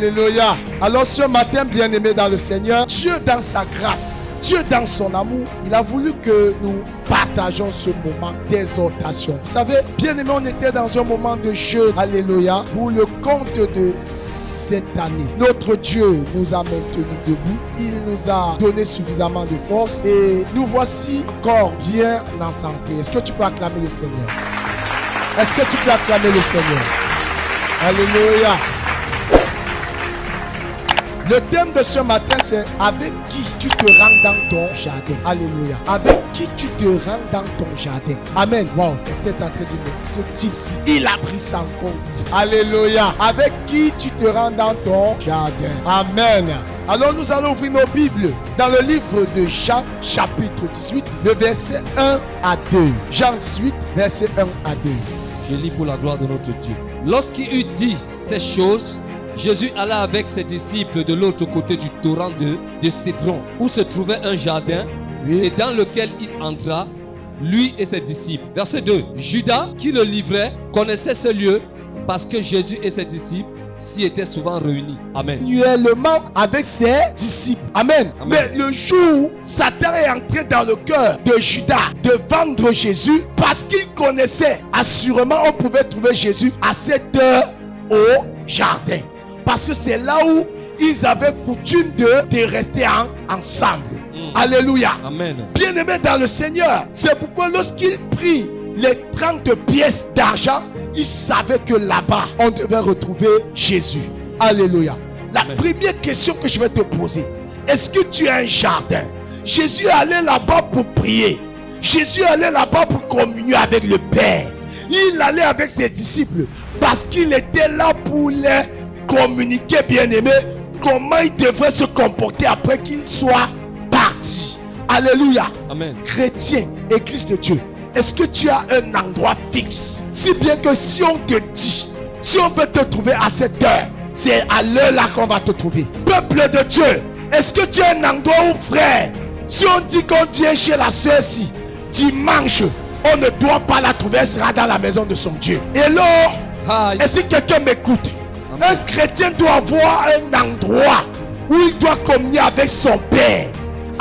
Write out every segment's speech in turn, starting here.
Alléluia. Alors ce matin, bien-aimés dans le Seigneur, Dieu dans sa grâce, Dieu dans son amour, il a voulu que nous partageons ce moment d'exhortation. Vous savez, bien-aimés, on était dans un moment de jeu, alléluia, pour le compte de cette année. Notre Dieu nous a maintenus debout. Il nous a donné suffisamment de force et nous voici encore bien en santé. Est-ce que tu peux acclamer le Seigneur? Est-ce que tu peux acclamer le Seigneur? Alléluia. Le thème de ce matin, c'est avec qui tu te rends dans ton jardin. Alléluia. Avec qui tu te rends dans ton jardin. Amen. Wow. Tu es en train de dire, ce type-ci, il a pris ça en compte. Alléluia. Avec qui tu te rends dans ton jardin. Amen. Alors nous allons ouvrir nos Bibles dans le livre de Jean, chapitre 18, le verset 1 à 2. Jean 18, verset 1 à 2. Je lis pour la gloire de notre Dieu. Lorsqu'il eut dit ces choses, Jésus alla avec ses disciples de l'autre côté du torrent de Cédron, où se trouvait un jardin, et dans lequel il entra, lui et ses disciples. Verset 2. Judas, qui le livrait, connaissait ce lieu parce que Jésus et ses disciples s'y étaient souvent réunis. Amen. Annuellement avec ses disciples. Amen. Amen. Mais le jour où Satan est entré dans le cœur de Judas de vendre Jésus, parce qu'il connaissait, assurément on pouvait trouver Jésus à cette heure au jardin. Parce que c'est là où ils avaient coutume de rester ensemble. Alléluia. Amen. Bien-aimés dans le Seigneur, c'est pourquoi lorsqu'il prit les 30 pièces d'argent, il savait que là-bas, on devait retrouver Jésus. Alléluia. La Amen. première question que je vais te poser, est-ce que tu as un jardin? Jésus allait là-bas pour prier. Jésus allait là-bas pour communier avec le Père. Il allait avec ses disciples parce qu'il était là pour les communiquer, bien-aimé, comment il devrait se comporter après qu'il soit parti. Alléluia. Amen. Chrétien, Église de Dieu, est-ce que tu as un endroit fixe? Si bien que si on te dit, si on veut te trouver à cette heure, c'est à l'heure là qu'on va te trouver. Peuple de Dieu, est-ce que tu as un endroit où, frère, si on dit qu'on vient chez la sœur-ci, dimanche, on ne doit pas la trouver, elle sera dans la maison de son Dieu. Et là, est-ce que quelqu'un m'écoute? Un chrétien doit avoir un endroit où il doit communier avec son Père.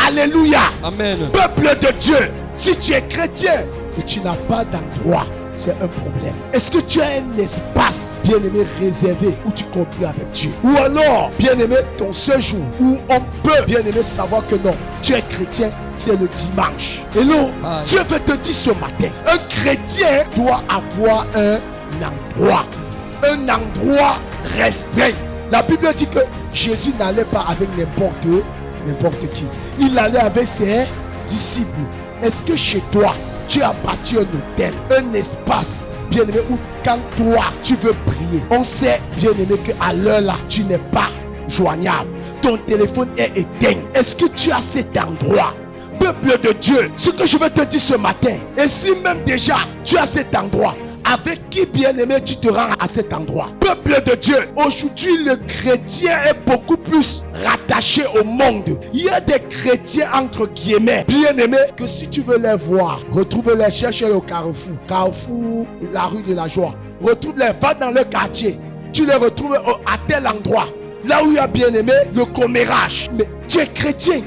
Alléluia. Amen. Peuple de Dieu, si tu es chrétien et tu n'as pas d'endroit, c'est un problème. Est-ce que tu as un espace, bien-aimé, réservé où tu communies avec Dieu? Ou alors, bien-aimé, ton seul jour où on peut, bien-aimé, savoir que non, tu es chrétien, c'est le dimanche. Et là, Dieu veut te dire ce matin, un chrétien doit avoir un endroit restreint. La Bible dit que Jésus n'allait pas avec n'importe qui. Il allait avec ses disciples. Est-ce que chez toi, tu as bâti un hôtel, un espace, bien-aimé, où quand toi, tu veux prier, on sait, bien-aimé, qu'à l'heure là, tu n'es pas joignable. Ton téléphone est éteint. Est-ce que tu as cet endroit? Peuple de Dieu, ce que je veux te dire ce matin, et si même déjà tu as cet endroit, avec qui, bien-aimé, tu te rends à cet endroit? Peuple de Dieu, aujourd'hui le chrétien est beaucoup plus rattaché au monde. Il y a des chrétiens entre guillemets, bien-aimés, que si tu veux les voir, retrouve-les, cherche-les au Carrefour, la rue de la Joie. Retrouve-les, va dans le quartier. Tu les retrouves à tel endroit. Là où il y a, bien-aimé, le commérage. Mais tu es chrétien.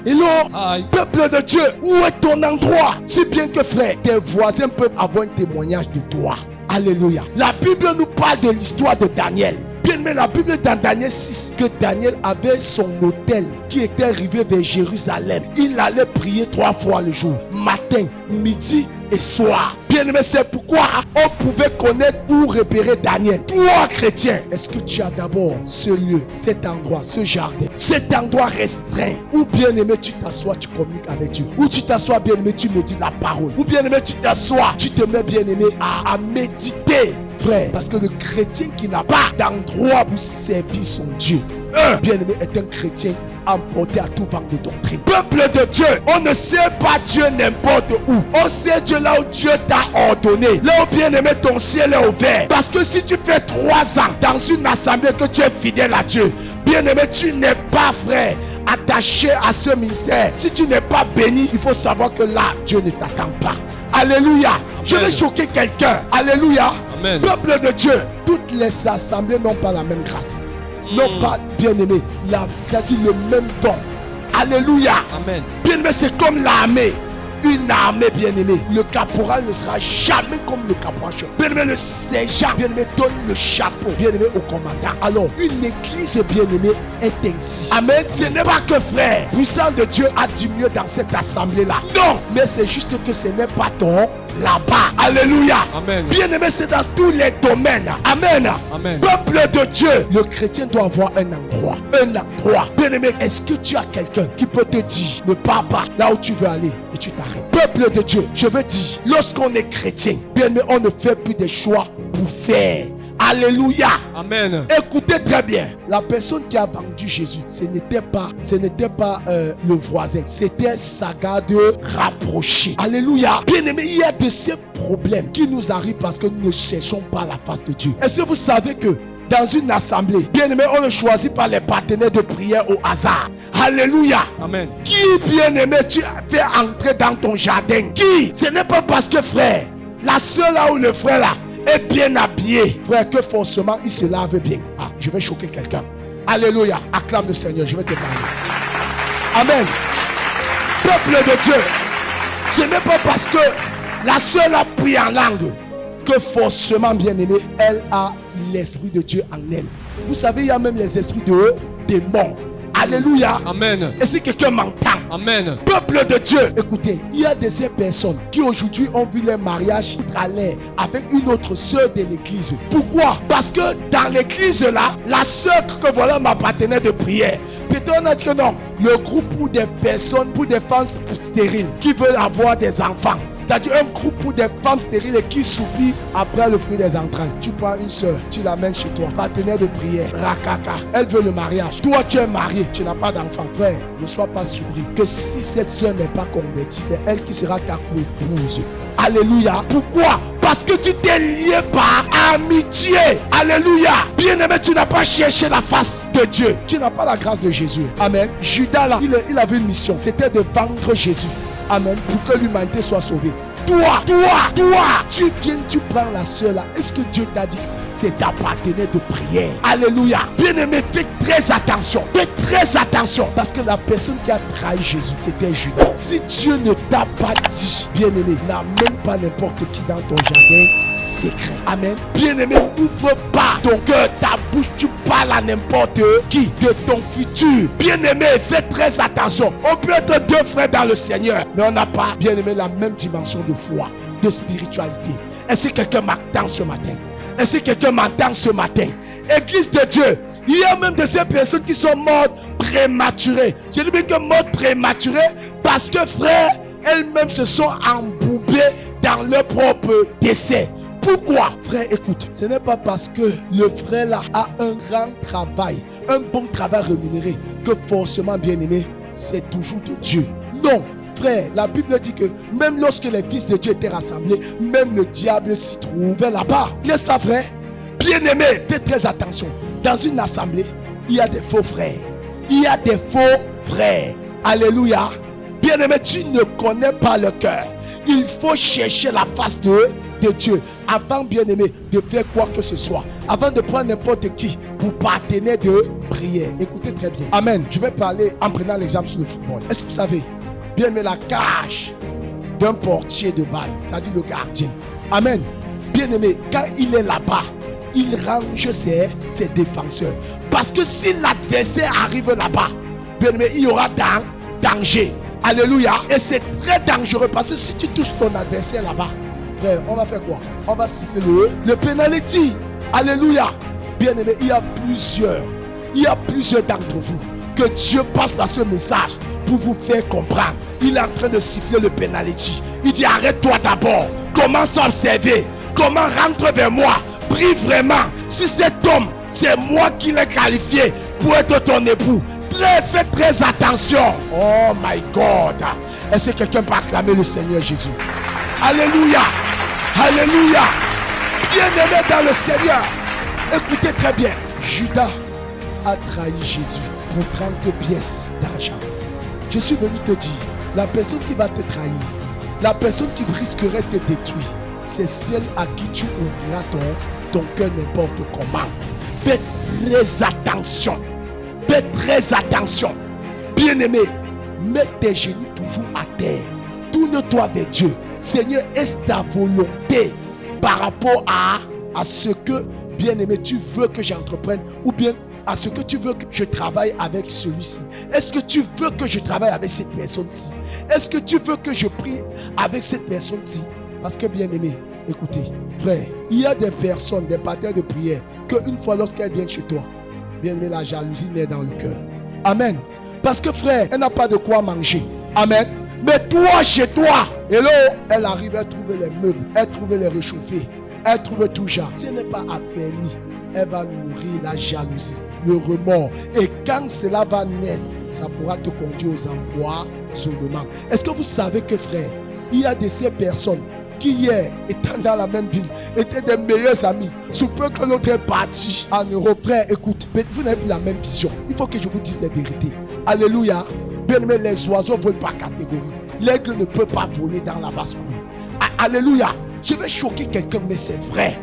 Et là, peuple de Dieu, où est ton endroit? Si bien que, frère, tes voisins peuvent avoir un témoignage de toi. Alléluia. La Bible nous parle de l'histoire de Daniel. Bien-aimé, la Bible dans Daniel 6, que Daniel avait son hôtel qui était arrivé vers Jérusalem. Il allait prier 3 fois le jour, matin, midi et soir. Bien-aimé, c'est pourquoi on pouvait connaître où repérer Daniel. Toi, chrétien, est-ce que tu as d'abord ce lieu, cet endroit, ce jardin, cet endroit restreint où, bien-aimé, tu t'assois, tu communiques avec Dieu, où tu t'assois, bien-aimé, tu médites la parole, où, bien-aimé, tu t'assois, tu te mets, bien-aimé, à méditer, frère, parce que le chrétien qui n'a pas d'endroit pour servir son Dieu, bien-aimé, est un chrétien emporté à tout vent de doctrine. Peuple de Dieu, on ne sait pas Dieu n'importe où. On sait Dieu là où Dieu t'a ordonné. Là où, bien-aimé, ton ciel est ouvert. Parce que si tu fais 3 ans dans une assemblée que tu es fidèle à Dieu, bien-aimé, tu n'es pas, frère, attaché à ce ministère. Si tu n'es pas béni, il faut savoir que là, Dieu ne t'attend pas. Alléluia. Amen. Je vais choquer quelqu'un. Alléluia. Amen. Peuple de Dieu, toutes les assemblées n'ont pas la même grâce. N'ont pas, bien-aimé, c'est-à-dire le même don. Alléluia. Amen. Bien-aimé, c'est comme l'armée. Une armée, bien-aimé. Le caporal ne sera jamais comme le caporal-chef. Bien-aimé, le sergent, bien-aimé, donne le chapeau, bien-aimé, au commandant. Alors, une église, bien-aimé, est ainsi. Amen. Ce n'est pas que, frère, puissant de Dieu a diminué dans cette assemblée-là. Non, mais c'est juste que ce n'est pas ton là-bas. Alléluia. Amen. Bien-aimé, c'est dans tous les domaines. Amen. Amen. Peuple de Dieu, le chrétien doit avoir un endroit. Un endroit. Bien-aimé, est-ce que tu as quelqu'un qui peut te dire, ne pars pas là où tu veux aller et tu t'arrêtes? Peuple de Dieu, je veux dire, lorsqu'on est chrétien, bien-aimé, on ne fait plus des choix pour faire. Alléluia. Amen. Écoutez très bien. La personne qui a vendu Jésus, ce n'était pas le voisin. C'était sa garde rapprochée. Alléluia. Bien-aimé, il y a de ces problèmes qui nous arrivent parce que nous ne cherchons pas la face de Dieu. Est-ce que vous savez que dans une assemblée, bien-aimé, on ne choisit pas les partenaires de prière au hasard? Alléluia. Amen. Qui, bien-aimé, tu as fait entrer dans ton jardin? Qui? Ce n'est pas parce que, frère, la soeur là ou le frère là est bien habillé, frère, que forcément il se lave bien. Ah, je vais choquer quelqu'un. Alléluia. Acclame le Seigneur, je vais te parler. Amen. Peuple de Dieu, ce n'est pas parce que la soeur là prie en langue que forcément, bien-aimé, elle a l'esprit de Dieu en elle. Vous savez, il y a même les esprits de démons. Alléluia. Amen. Et si quelqu'un m'entend, Amen. peuple de Dieu, écoutez, il y a de ces personnes qui aujourd'hui ont vu leur mariage aller avec une autre sœur de l'église. Pourquoi? Parce que dans l'église là, la sœur que voilà ma partenaire de prière, peut-être on a dit que non, le groupe pour des personnes, pour des femmes stériles qui veulent avoir des enfants. C'est-à-dire un groupe pour des femmes stériles et qui soupirent après le fruit des entrailles. Tu prends une soeur, tu l'amènes chez toi, partenaire de prière, rakaka. Elle veut le mariage. Toi, tu es marié, tu n'as pas d'enfant. Frère, ne sois pas surpris que si cette soeur n'est pas convertie, c'est elle qui sera ta épouse. Alléluia. Pourquoi? Parce que tu t'es lié par amitié. Alléluia. Bien-aimé, tu n'as pas cherché la face de Dieu. Tu n'as pas la grâce de Jésus. Amen. Judas là, il avait une mission. C'était de vaincre Jésus. Amen. Pour que l'humanité soit sauvée. Toi, tu viens, tu prends la soeur là. Est-ce que Dieu t'a dit que c'est ta partenaire de prière? Alléluia. Bien-aimé, fais très attention. Fais très attention. Parce que la personne qui a trahi Jésus, c'était Judas. Si Dieu ne t'a pas dit, bien-aimé, n'amène pas n'importe qui dans ton jardin secret. Amen. Bien-aimé, n'ouvre pas ton cœur, ta bouche, tu parles à n'importe qui de ton futur. Bien-aimé, fais très attention. On peut être deux frères dans le Seigneur, mais on n'a pas, bien-aimé, la même dimension de foi, de spiritualité. Est-ce que quelqu'un m'entend ce matin? Est-ce que quelqu'un m'entend ce matin? Église de Dieu, il y a même de ces personnes qui sont mortes prématurées. Je dis bien que mortes prématurées parce que, frère, elles-mêmes se sont embourbées dans leur propre décès. Pourquoi? Frère, écoute, ce n'est pas parce que le frère là a un grand travail, un bon travail rémunéré, que forcément, bien-aimé, c'est toujours de Dieu. Non, frère, la Bible dit que même lorsque les fils de Dieu étaient rassemblés, même le diable s'y trouvait là-bas. N'est-ce pas, frère? Bien-aimé, faites très attention. Dans une assemblée, il y a des faux frères. Il y a des faux frères. Alléluia. Bien-aimé, tu ne connais pas le cœur. Il faut chercher la face de Dieu avant, bien-aimé, de faire quoi que ce soit. Avant de prendre n'importe qui pour partenaire de prière. Écoutez très bien. Amen. Je vais parler en prenant l'exemple sur le football. Est-ce que vous savez, bien-aimé, la cage d'un portier de balle, c'est-à-dire le gardien. Amen. Bien-aimé, quand il est là-bas, il range ses défenseurs. Parce que si l'adversaire arrive là-bas, bien-aimé, il y aura danger. Alléluia. Et c'est très dangereux parce que si tu touches ton adversaire là-bas, frère, on va faire quoi? On va siffler le penalty. Alléluia. Bien-aimé, il y a plusieurs d'entre vous que Dieu passe par ce message pour vous faire comprendre. Il est en train de siffler le penalty. Il dit arrête-toi d'abord. Commence à observer. Comment rentre vers moi. Prie vraiment. Si cet homme, c'est moi qui l'ai qualifié pour être ton époux. Faites très attention. Oh my God. Est-ce que quelqu'un peut acclamer le Seigneur Jésus? Alléluia. Alléluia. Bien-aimé dans le Seigneur. Écoutez très bien. Judas a trahi Jésus pour 30 pièces d'argent. Je suis venu te dire, la personne qui va te trahir, la personne qui risquerait de te détruire, c'est celle à qui tu ouvriras ton cœur n'importe comment. Fais très attention. Fais très attention. Bien-aimé, mets tes genoux toujours à terre. Tourne-toi vers Dieu. Seigneur, est-ce ta volonté par rapport à ce que, bien-aimé, tu veux que j'entreprenne, ou bien à ce que tu veux que je travaille avec celui-ci? Est-ce que tu veux que je travaille avec cette personne-ci? Est-ce que tu veux que je prie avec cette personne-ci? Parce que, bien-aimé, écoutez, frère, il y a des personnes, des partenaires de prière, qu'une fois lorsqu'elles viennent chez toi, bien-aimé, la jalousie naît dans le cœur. Amen. Parce que, frère, elle n'a pas de quoi manger. Amen. Mais toi, chez toi, hello, elle arrive à trouver les meubles, elle trouve les réchauffer, elle trouve tout genre. Si elle n'est pas affermie, elle va nourrir la jalousie, le remords. Et quand cela va naître, ça pourra te conduire aux empoisonnements. Est-ce que vous savez que, frère, il y a de ces personnes qui hier, étant dans la même ville, étaient des meilleurs amis. Sous peu que l'autre est parti en Europe. Frère, écoute, vous n'avez plus la même vision. Il faut que je vous dise des vérités. Alléluia. Bien-aimé, les oiseaux ne volent pas catégorie. L'aigle ne peut pas voler dans la basse-cour. Alléluia. Je vais choquer quelqu'un, mais c'est vrai.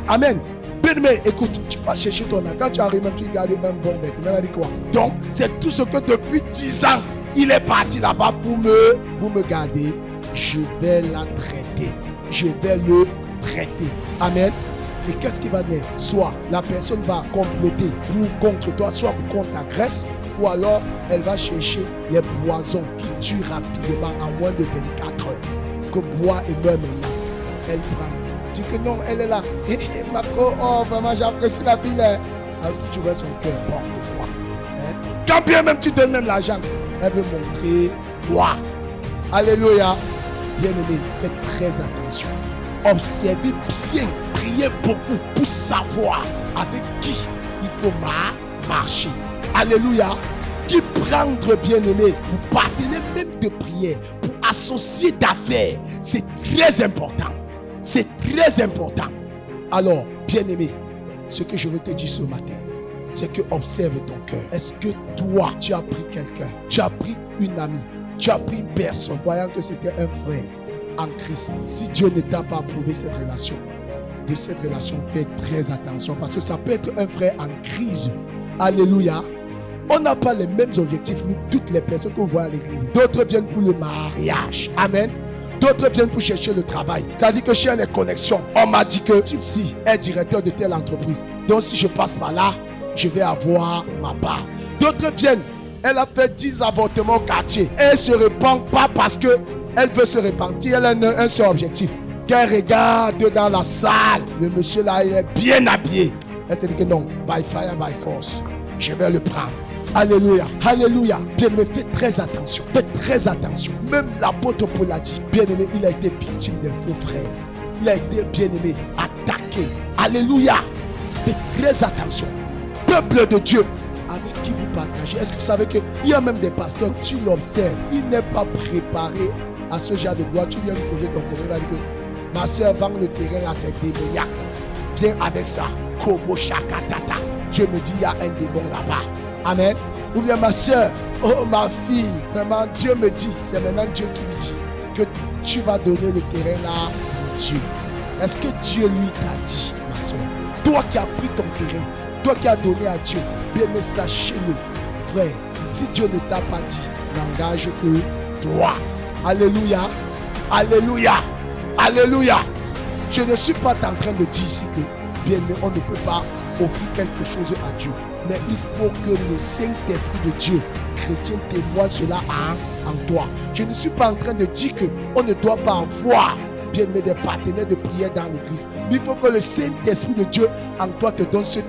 Amen. Bien-aimé, écoute, tu vas chercher ton âme. Quand tu arrives, même tu gardes un bon vêtement. Il dit quoi? Donc, c'est tout ce que depuis 10 ans, il est parti là-bas pour me garder. Je vais la traiter. Je vais le traiter. Amen. Et qu'est-ce qui va naître? Soit la personne va comploter contre toi, soit contre ta graisse, ou alors elle va chercher les poisons qui tuent rapidement en moins de 24 heures. Que bois et meurt maintenant. Elle prend. Dis que non, elle est là. Oh, vraiment, j'apprécie la ville. Alors si tu vois son cœur, porte-toi. Quand bien même tu donnes même l'argent, elle veut montrer toi. Alléluia. Bien-aimé, faites très attention. Observez bien, priez beaucoup pour savoir avec qui il faut marcher. Alléluia. Qui prendre, bien-aimé, pour partenaire même de prière, pour associer d'affaires, c'est très important. C'est très important. Alors, bien-aimé, ce que je veux te dire ce matin, c'est que observe ton cœur. Est-ce que toi, tu as pris quelqu'un, tu as pris une amie, tu as pris une personne, voyant que c'était un frère en Christ? Si Dieu ne t'a pas approuvé cette relation, de cette relation, fais très attention, parce que ça peut être un frère en crise. Alléluia. On n'a pas les mêmes objectifs, nous, toutes les personnes qu'on voit à l'église. D'autres viennent pour le mariage. Amen. D'autres viennent pour chercher le travail. C'est-à-dire que chercher les connexions. On m'a dit que Tipsy est directeur de telle entreprise. Donc si je passe par là, je vais avoir ma part. D'autres viennent. Elle a fait 10 avortements au quartier. Elle ne se répand pas parce qu'elle veut se repentir. Elle a un seul objectif. Qu'elle regarde dans la salle. Le monsieur là, il est bien habillé. Elle te dit que non, by fire, by force. Je vais le prendre. Alléluia, alléluia. Bien-aimé, faites très attention. Faites très attention. Même l'apôtre Paul a dit, bien-aimé, il a été victime d'un faux frère. Il a été, bien-aimé, attaqué. Alléluia. Faites très attention. Peuple de Dieu, avec qui vous partagez. Est-ce que vous savez qu'il y a même des pasteurs, tu l'observes, il n'est pas préparé à ce genre de gloire. Tu viens me poser ton problème, il va dire que ma soeur vend le terrain là, c'est démoniaque. Viens avec ça. Kobo Shakatata. Je me dis, il y a un démon là-bas. Amen. Ou bien ma soeur, oh ma fille, vraiment Dieu me dit, c'est maintenant Dieu qui me dit que tu vas donner le terrain là pour Dieu. Est-ce que Dieu lui t'a dit, ma soeur? Toi qui as pris ton terrain, toi qui as donné à Dieu, bien mais sachez-le, frère, si Dieu ne t'a pas dit, n'engage que toi. Alléluia, alléluia, alléluia. Je ne suis pas en train de dire ici que, bien mais on ne peut pas offrir quelque chose à Dieu. Mais il faut que le Saint-Esprit de Dieu, chrétien, témoigne cela en toi. Je ne suis pas en train de dire qu'on ne doit pas avoir, bien aimé, des partenaires de prière dans l'église. Mais il faut que le Saint-Esprit de Dieu en toi te donne ce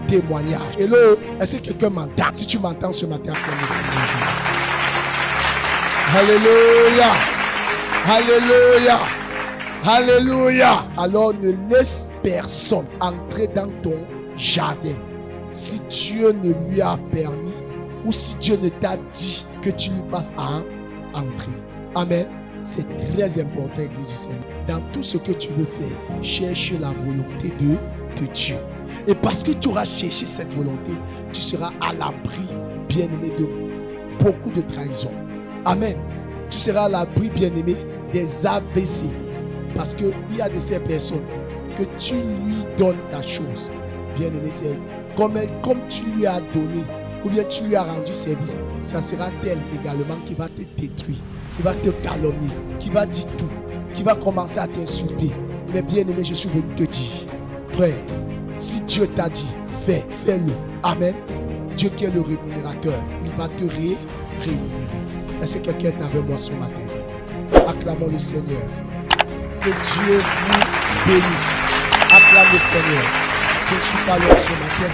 témoignage. Hello, est-ce que quelqu'un m'entend? Si tu m'entends ce matin, acclame le Seigneur Jésus. Alléluia. Alléluia. Alléluia. Alors ne laisse personne entrer dans ton jardin si Dieu ne lui a permis ou si Dieu ne t'a dit que tu lui fasses entrer. Amen. C'est très important, Église du Seigneur. Dans tout ce que tu veux faire, cherche la volonté de Dieu. Et parce que tu auras cherché cette volonté, tu seras à l'abri, bien-aimé, de beaucoup de trahisons. Amen. Tu seras à l'abri, bien-aimé, des AVC. Parce qu'il y a de ces personnes que tu lui donnes ta chose, bien-aimé, c'est comme tu lui as donné, ou bien tu lui as rendu service, ça sera tel également qui va te détruire, qui va te calomnier, qui va dire tout, qui va commencer à t'insulter. Mais bien-aimé, je suis venu te dire, frère, si Dieu t'a dit, fais-le. Amen. Dieu qui est le rémunérateur, il va te rémunérer. Est-ce que quelqu'un est avec moi ce matin? Acclamons le Seigneur. Que Dieu vous bénisse. Acclame le Seigneur. Je ne suis pas là ce matin.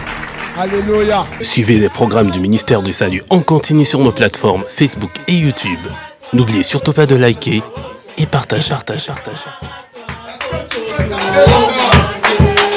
Alléluia. Suivez les programmes du ministère du Salut en continu sur nos plateformes Facebook et YouTube. N'oubliez surtout pas de liker et partager.